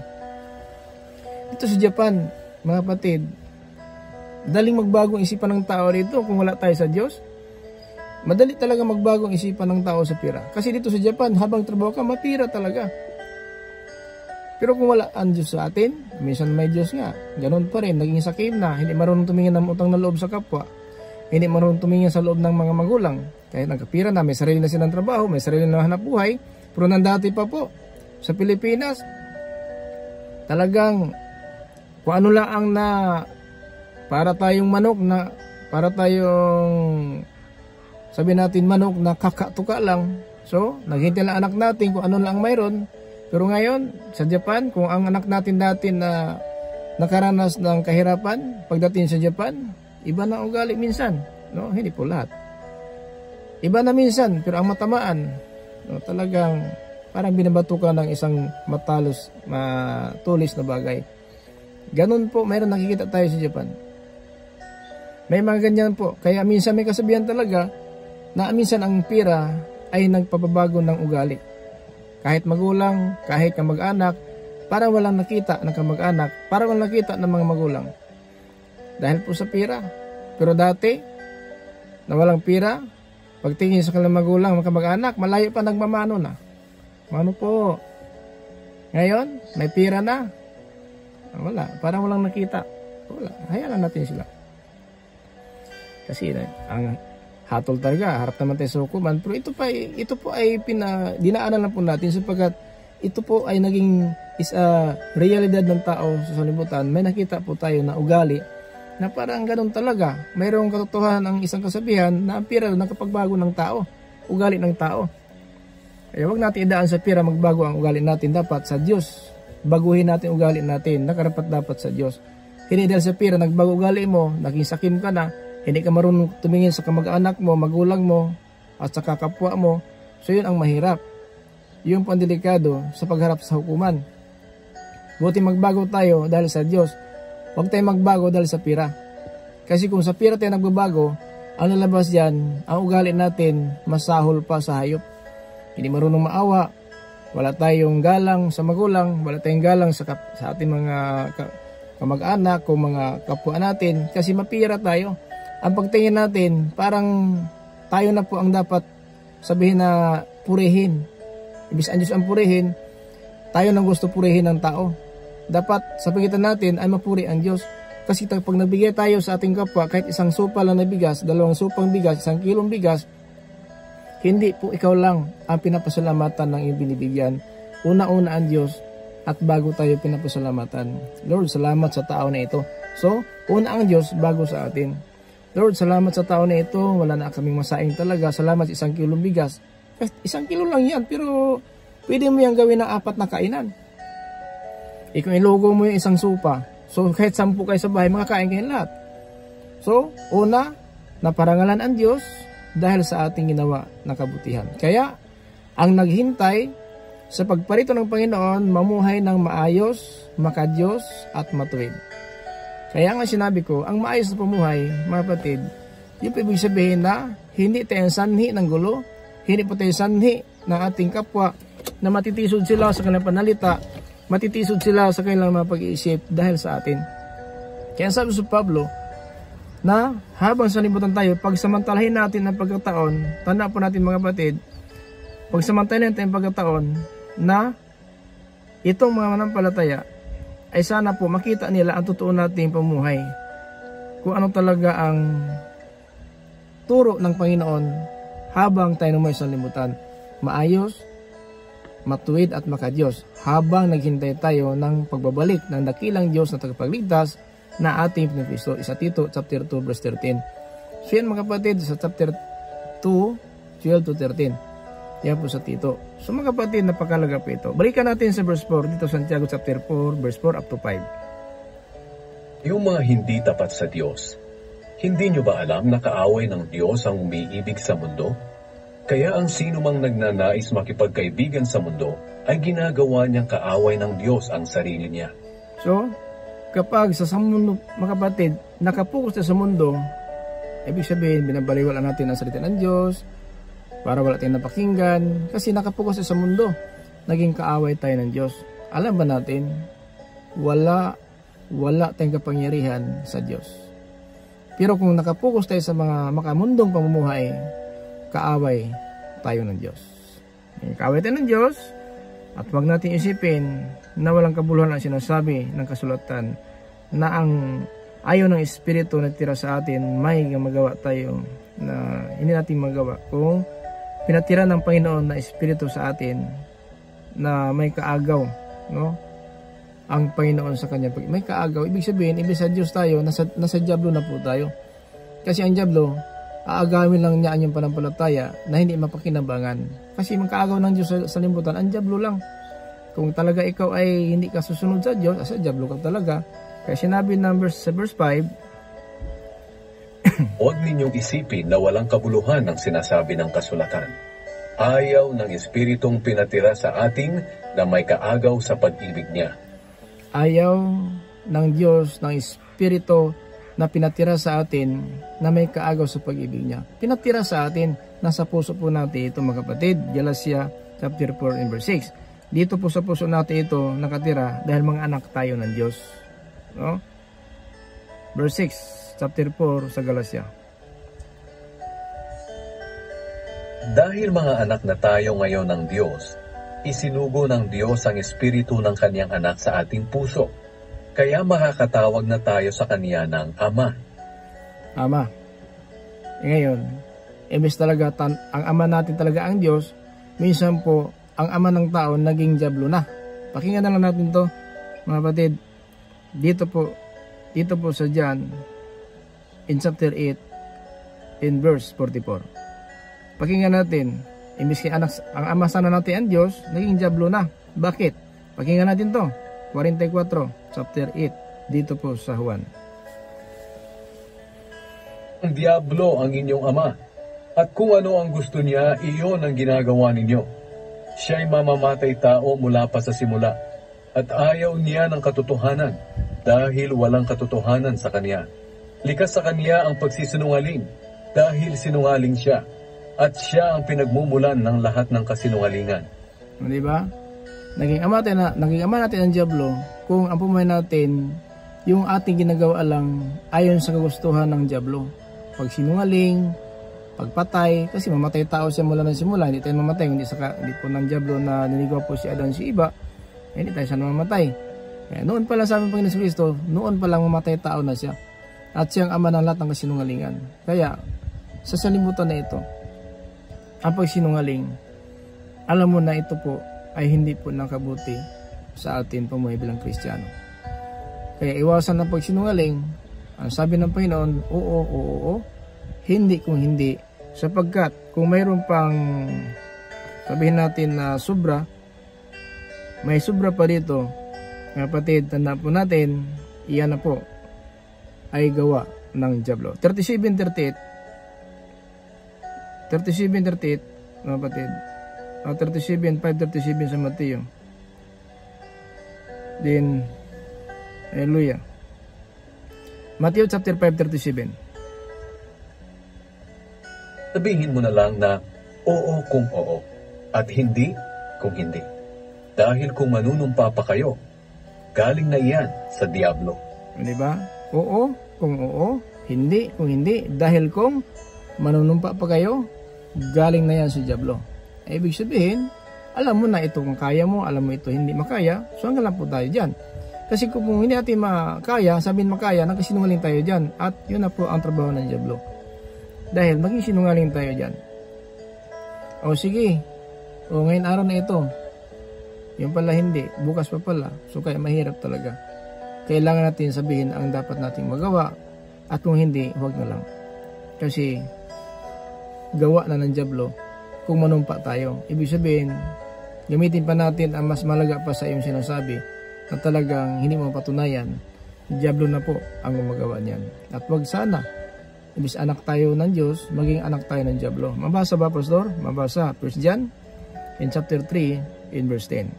Dito sa Japan, mga kapatid, daling magbagong isipan ng tao rito kung wala tayo sa Diyos. Madali talaga magbagong isipan ng tao sa pira. Kasi dito sa Japan, habang trabaho ka, mapira talaga. Pero kung wala ang Diyos sa atin, minsan may Diyos nga. Ganon pa rin, naging sakim na. Hindi marunong tumingin ng utang na loob sa kapwa. Hindi marunong tumingin sa loob ng mga magulang. Kaya nagkapira na, may sarili na silang trabaho, may sarili na hanap buhay. Pero nandati pa po, sa Pilipinas, talagang kung ano lang ang para tayong manok na, para tayong, sabi natin manok na kakatuka lang. So, naghintay lang anak natin kung ano lang mayroon. Pero ngayon, sa Japan, kung ang anak natin dati na nakaranas ng kahirapan, pagdating sa Japan, iba na ugali minsan. No? Hindi po lahat. Iba na minsan, pero ang matamaan, talagang parang binabatukan ng isang matulis na bagay. Ganun po, mayroon nakikita tayo sa Japan. May mga ganyan po. Kaya minsan may kasabihan talaga na minsan ang pira ay nagpapabago ng ugali. Kahit magulang, kahit kamag-anak, para walang nakita ng kamag-anak, para walang nakita ng mga magulang. Dahil po sa pira. Pero dati, na walang pira, pagtingin sa kanilang magulang, mga kamag-anak, malayo pa nagmamano na. Mano po. Ngayon, may pira na. Wala, parang walang nakita. Wala, hayaan natin sila. Kasi ang hatol talaga, harap naman tayo sa hukuman. Pero ito po ay dinaanan lang po natin sapagkat ito po ay naging realidad ng tao sa sanlibutan. May nakita po tayo na ugali na parang ganun talaga. Mayroong katotohanan ang isang kasabihan na ang pira nakapagbago ng tao, ugali ng tao. Kaya huwag natin idaan sa pira magbago ang ugali natin. Dapat sa Diyos, baguhin natin ugali natin, nakarapat dapat sa Diyos. Hindi dahil sa pira, nagbago ugali mo, naging sakim ka na, hindi ka marunong tumingin sa kamag-anak mo, magulang mo, at sa kapwa mo. So yun ang mahirap. Yun po ang delikado sa pagharap sa hukuman. Buti magbago tayo dahil sa Diyos. Huwag tayo magbago dahil sa pira. Kasi kung sa pira tayo nagbabago, ang lalabas yan, ang ugali natin, masahol pa sa hayop. Hindi marunong maawa, wala tayong galang sa magulang, wala tayong galang sa ating mga kamag-anak o mga kapwa natin, kasi mapira tayo. Ang pagtingin natin, parang tayo na po ang dapat sabihin na purihin. Ibig ang Diyos ang purihin, tayo nang gusto purihin ng tao. Dapat sa pagitan natin ay mapuri ang Diyos. Kasi pag nagbigay tayo sa ating kapwa, kahit isang sopa lang na bigas, 2 supang bigas, 1 kilong bigas, hindi po ikaw lang ang pinapasalamatan ng iyong binibigyan. Una-una ang Diyos at bago tayo pinapasalamatan. Lord, salamat sa tao na ito. So, una ang Diyos bago sa atin. Lord, salamat sa tao na ito. Wala na kaming masaing talaga. Salamat sa 1 kilong bigas. 1 kilo lang yan, pero pwede mo yan gawin ng 4 na kainan. Kung ilugo mo yung isang sopa, so kahit 10 kayo sa bahay, makakain kayo lahat. So, una, naparangalan ang Diyos dahil sa ating ginawa na kabutihan. Kaya, ang naghintay sa pagparito ng Panginoon, mamuhay ng maayos, makadiyos, at matuwid. Kaya nga sinabi ko, ang maayos na pamuhay, mga kapatid, yung ibig sabihin na hindi tayo sanhi ng gulo, hindi po tayo sanhi ng ating kapwa, na matitisod sila sa kanilang panalita, matitisod sila sa kanilang mga pag-iisip dahil sa atin. Kaya sabi sa Pablo, na habang sa libutan tayo, pagsamantalahin natin ang pagkataon, tanda po natin mga kapatid, pagsamantalahin natin ang pagkataon na itong mga manampalataya ay sana po makita nila ang totoo nating pamuhay. Kung ano talaga ang turo ng Panginoon habang tayo naman sa libutan. Maayos, matuwid at makadiyos habang naghintay tayo ng pagbabalik ng dakilang Diyos na tagapagligtas na ating Kristo. Sa Tito chapter 2 verse 13. So yan mga kapatid sa chapter 2 12 to 13. Yan po sa Tito. So mga kapatid, napakalaga po ito. Balikan natin sa verse 4 dito Santiago chapter 4 verse 4 up to 5. Yung mga hindi tapat sa Diyos, hindi nyo ba alam na kaaway ng Diyos ang umiibig sa mundo? Kaya ang sino mang nagnanais makipagkaibigan sa mundo ay ginagawa niyang kaaway ng Diyos ang sarili niya. So, kapag sa mundo, mga kapatid, nakapokus na sa mundo, ibig sabihin, binabaliwala natin ang salita ng Diyos, para wala tayong napakinggan, kasi nakapokus sa mundo, naging kaaway tayo ng Diyos. Alam ba natin, wala tayong kapangyarihan sa Diyos. Pero kung nakapokus tayo sa mga makamundong pamumuhay, kaaway tayo ng Diyos. Kaaway tayo ng Diyos, at huwag natin isipin na walang kabuluhan ang sinasabi ng kasulatan na ang ayaw ng Espiritu na tira sa atin, may magawa tayo na hindi natin magawa kung pinatira ng Panginoon na Espiritu sa atin na may kaagaw, no? Ang Panginoon sa kanya. May kaagaw, ibig sabihin, ibig sa Diyos tayo, nasa Diablo na po tayo. Kasi ang Diablo, aagawin lang niya ang iyong panampalataya na hindi mapakinabangan. Kasi magkaagaw ng Diyos sa libutan, ang Diablo lang. Kung talaga ikaw ay hindi ka susunod sa Diyos, sa Diablo ka talaga. Kaya sinabi sa verse 5, huwag ninyong isipin na walang kabuluhan ang sinasabi ng kasulatan. Ayaw ng Espiritong pinatira sa atin na may kaagaw sa pag-ibig niya. Ayaw ng Diyos, ng Espiritu na pinatira sa atin na may kaagaw sa pag-ibig niya. Pinatira sa atin, nasa puso po natin ito mga kapatid. Galatia chapter 4 and verse 6. Dito po sa puso natin ito nakatira dahil mga anak tayo ng Diyos. No? Verse 6, chapter 4 sa Galatia. Dahil mga anak na tayo ngayon ng Diyos, isinugo ng Diyos ang Espiritu ng Kanyang anak sa ating puso. Kaya makakatawag na tayo sa Kanya ng Ama. Ama. Ngayon, imbes talaga ang Ama natin talaga ang Diyos, minsan po, ang ama ng tao naging Diablo na. Pakinggan na lang natin to, mga kapatid. Dito po sa John, in chapter 8, in verse 44. Pakinggan natin, imbis kay ang ama sana natin ang Diyos, naging Diablo na. Bakit? Pakinggan natin to, 44, chapter 8, dito po sa Juan. Ang Diablo ang inyong ama, at kung ano ang gusto niya, iyon ang ginagawa ninyo. Siya'y mamamatay tao mula pa sa simula, at ayaw niya ng katotohanan, dahil walang katotohanan sa kanya. Likas sa kanya ang pagsisinungaling, dahil sinungaling siya, at siya ang pinagmumulan ng lahat ng kasinungalingan. Diba? Naging ama natin ang Diablo kung ang pumuhay natin yung ating ginagawa lang ayon sa kagustuhan ng Diablo. Pagsinungaling, pagpatay, kasi mamatay tao siya mula ng simula, hindi tayo mamatay, hindi po ng Diablo na niligaw po si Adan si Eva, Hindi tayo sana mamatay. Kaya noon pa lang sabi ng Panginoon Kristo, noon pa lang mamatay tao na siya. At siyang ama ng lahat ng kasinungalingan. Kaya, sa salimutan na ito, ang pagsinungaling, alam mo na ito po ay hindi po nakabuti sa atin pumuhay bilang Kristiyano. Kaya iwasan ng pagsinungaling. Ang sabi ng Panginoon, oo, hindi kung hindi. Sapagkat kung mayroon pang, sabihin natin na sobra, may sobra pa dito, kapatid, tanda po natin, iyan na po ay gawa ng dyablo. 37:38 kapatid. 5:37 sa Mateo. Then hallelujah. Matthew chapter 5:37. Sabihin mo na lang na oo kung oo at hindi kung hindi. Dahil kung manunumpa pa kayo, galing na iyan sa diablo. Di ba? Oo kung oo, hindi kung hindi. Dahil kung manunumpa pa kayo, galing na yan sa diablo. Ibig sabihin, alam mo na ito kung kaya mo, alam mo ito hindi makaya, so hanggang lang po tayo dyan. Kasi kung hindi natin makaya, sabihin makaya, nagkasinungaling tayo dyan. At yun na po ang trabaho ng diablo. Dahil maging sinungaling tayo dyan. O sige, o ngayon araw na ito, yung pala hindi, bukas pa pala, so kaya mahirap talaga. Kailangan natin sabihin ang dapat nating magawa, at kung hindi, huwag na lang. Kasi gawa na ng diablo kung manumpa tayo. Ibig sabihin, gamitin pa natin ang mas malaga pa sa iyong sinasabi na talagang hindi mo patunayan, diablo na po ang gumagawa niyan. At wag sana, ibig anak tayo ng Diyos, maging anak tayo ng diablo. Mabasa ba, Pastor? Mabasa, 1 John in chapter 3 in verse 10.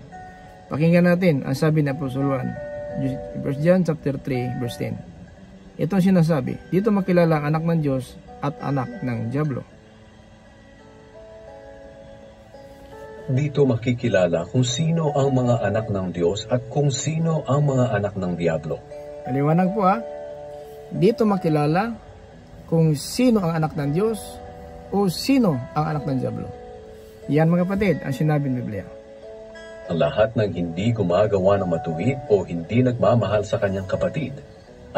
Pakinggan natin ang sabi ng Apostol Juan, 1 John chapter 3 verse 10. Ito ang sinasabi, dito makilala ang anak ng Diyos at anak ng diablo. Dito makikilala kung sino ang mga anak ng Diyos at kung sino ang mga anak ng diablo. Maliwanag po ha. Dito makilala kung sino ang anak ng Diyos o sino ang anak ng diablo. Yan mga kapatid ang sinabi ng Biblia. Ang lahat ng hindi gumagawa ng matuwid o hindi nagmamahal sa kanyang kapatid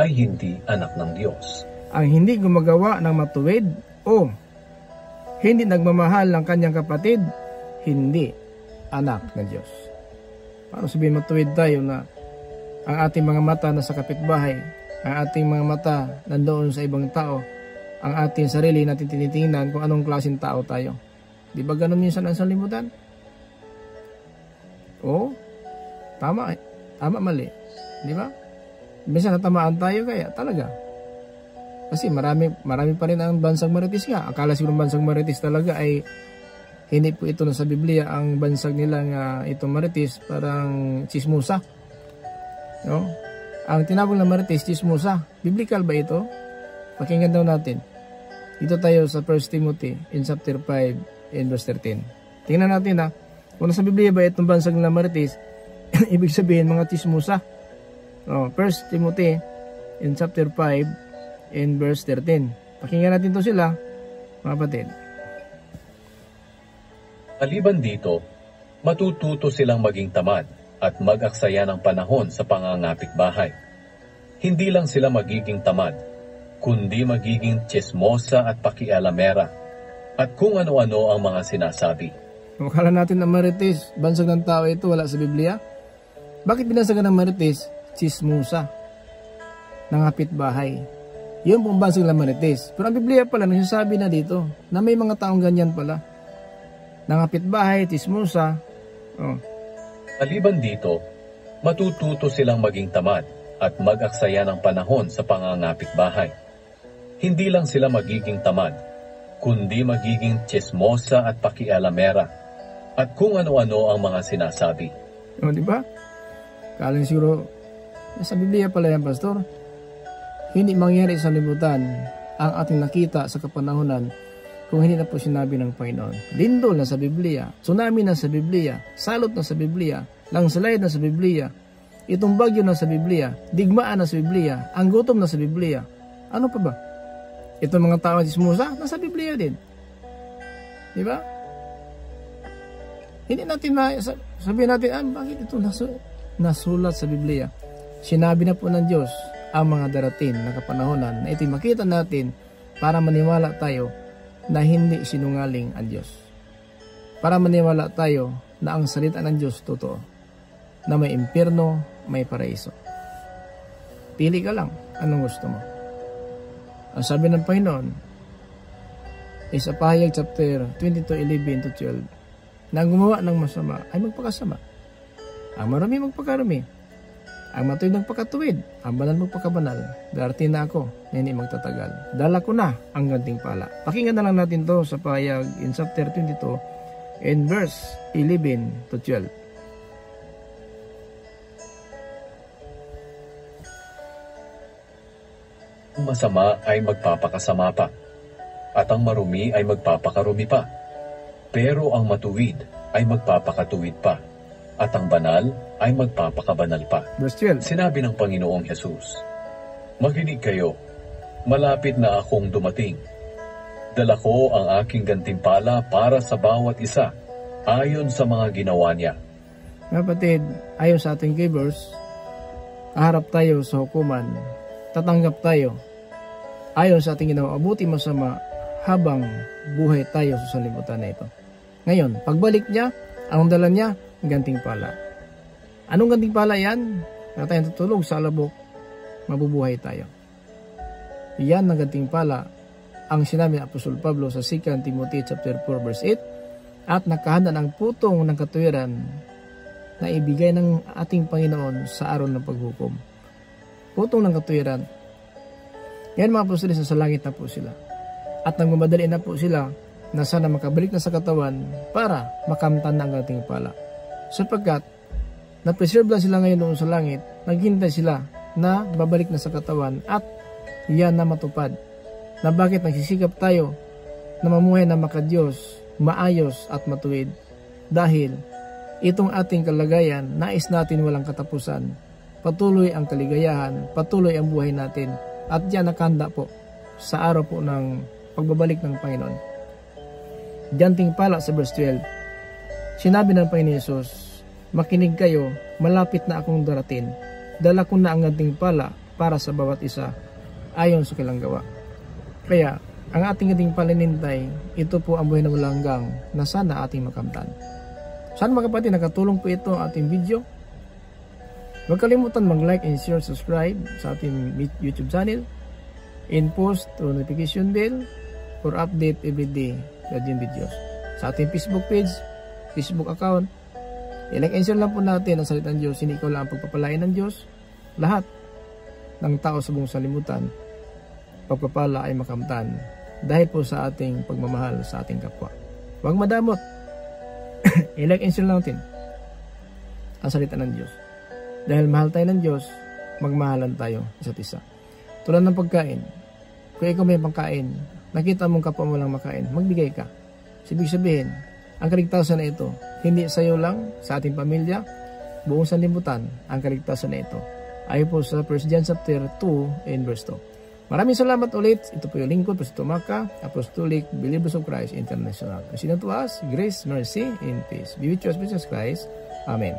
ay hindi anak ng Diyos. Ang hindi gumagawa ng matuwid o hindi nagmamahal ng kanyang kapatid, hindi anak ng Diyos. Paano sabihin matuwid tayo na ang ating mga mata nasa kapitbahay, ang ating mga mata nandoon sa ibang tao, ang ating sarili natin tinitingnan kung anong klaseng tao tayo. Di ba ganun minsan ang sanlibutan? Oo, tama mali. Di ba? Minsan natamaan tayo kaya talaga. Kasi marami pa rin ang bansag marites nga. Akala siguro bansag marites talaga ay hindi po ito na sa Biblia ang bansag nila nga itong marites, parang chismosa. No? Ang tinawag na marites, chismosa. Biblical ba ito? Pakinggan daw natin. Dito tayo sa 1 Timothy in chapter 5 in verse 13. Tingnan natin ha. Kung nasa Biblia ba itong bansag na marites, ibig sabihin mga chismosa. 1 Timothy in chapter 5 in verse 13. Pakinggan natin to sila, mga kapatid. Maliban dito, matututo silang maging tamad at mag-aksaya ng panahon sa pangangapit bahay. Hindi lang sila magiging tamad, kundi magiging chismosa at pakialamera, at kung ano-ano ang mga sinasabi. Akala natin na marites, bansag ng tao ito, wala sa Biblia. Bakit binasagan ng marites? Chismosa, nangapit bahay. Yun pong bansag ng marites. Pero ang Biblia pala nagsasabi na dito na may mga taong ganyan pala. Nangapit bahay, chismosa. Maliban dito, matututo silang maging tamad at mag-aksaya ng panahon sa pangangapit bahay. Hindi lang sila magiging tamad, kundi magiging chismosa at pakialamera, at kung ano-ano ang mga sinasabi. Di ba? Kala siguro, sa Biblia pala yan, Pastor. Hindi mangyari sa libutan ang ating nakita sa kapanahunan kung hindi na po sinabi ng Panginoon. Lindol na sa Biblia, tsunami na sa Biblia, salot na sa Biblia, langsalay na sa Biblia, itong bagyo na sa Biblia, digmaan na sa Biblia, ang gutom na sa Biblia. Ano pa ba? Itong mga tao chismosa, nasa Biblia din. Di ba? Hindi natin sabihin natin, bakit ito nasulat sa Biblia? Sinabi na po ng Diyos ang mga darating na kapanahonan na ito'y makita natin para maniwala tayo na hindi sinungaling ang Diyos. Para maniwala tayo na ang salita ng Diyos totoo, na may impyerno, may paraiso. Pili ka lang, anong gusto mo? Ang sabi ng Panginoon is sa Pahayag chapter 22:11-12, na ang gumawa ng masama ay magpakasama, ang marami magpakarami, ang matuwid magpakatuwid, ang banal magpakabanal. Darating na ako na hindi magtatagal. Dala ko na ang gantimpala. Pakinggan na lang natin to sa Pahayag in chapter 22 in verse 11-12. Ang masama ay magpapakasama pa, at ang marumi ay magpapakarumi pa. Pero ang matuwid ay magpapakatuwid pa, at ang banal ay magpapakabanal pa. Verse 12. Sinabi ng Panginoong Hesus, "Makinig kayo, malapit na akong dumating. Dala ko ang aking gantimpala para sa bawat isa, ayon sa mga ginawa niya." Kapatid, ayon sa ating givers, haharap tayo sa hukuman, tatanggap tayo ayon sa ating ginawa, mabuti masama, habang buhay tayo sa sanlibutan na ito. Ngayon, pagbalik niya, ang dala niya, gantimpala. Anong gantimpala yan? Na tayong tutulog sa alabok, mabubuhay tayo. Yan ang gantimpala ang sinabi ng Apostol Pablo sa 2 Timothy chapter 4 verse 8, at nakahanda ng putong ng katuwiran na ibigay ng ating Panginoon sa araw ng paghukom. Putong ng katuwiran. Yan mga apostoles, sa langit na po sila. At nagmamadali na po sila na sana makabalik na sa katawan para makamtan na ang gantimpala. Sapagkat na-preserve lang sila ngayon noon sa langit, naghintay sila na babalik na sa katawan at yan na matupad. Na bakit nagsisikap tayo na mamuhay na makadiyos, maayos at matuwid? Dahil itong ating kalagayan, nais natin walang katapusan. Patuloy ang kaligayahan, patuloy ang buhay natin, at yan nakahanda po sa araw po ng pagbabalik ng Panginoon. Gantimpala sa verse 12. Sinabi ng Panginoon Hesus, "Makinig kayo, malapit na akong darating. Dala ko na ang gantimpala para sa bawat isa, ayon sa kailang gawa." Kaya, ang ating gantimpala nintay, ito po ang buhay na walang hanggang na sana ating makamtan. Sana mga kapatid, nakatulong po ito ang ating video. Huwag kalimutan mag-like and share, subscribe sa ating YouTube channel, and post to notification bell for update everyday Godin videos. Sa ating Facebook page, Facebook account, i-like and share lang po natin ang salita ng Diyos. Hindi ikaw lang ang pagpapalain ng Diyos. Lahat ng tao sa buong salimutan, pagpapala ay makamtan dahil po sa ating pagmamahal sa ating kapwa. Huwag madamot. I-like and share lang natin ang salita ng Diyos. Dahil mahal tayo ng Diyos, magmahalan tayo isa't isa. Tulad ng pagkain. Kung ikaw may pagkain, nakita mong kapwa mo lang makain, magbigay ka. Ibig sabihin, ang kaligtasan na ito, hindi sa iyo lang, sa ating pamilya, buong sanlibutan, ang kaligtasan na ito. Ayon po sa 1 John chapter 2 and verse 2. Maraming salamat ulit. Ito po yung lingkod, Pastor Maka, Apostolic Believers of Christ International. As to us, grace, mercy, and peace. Be with you as Jesus Christ. Amen.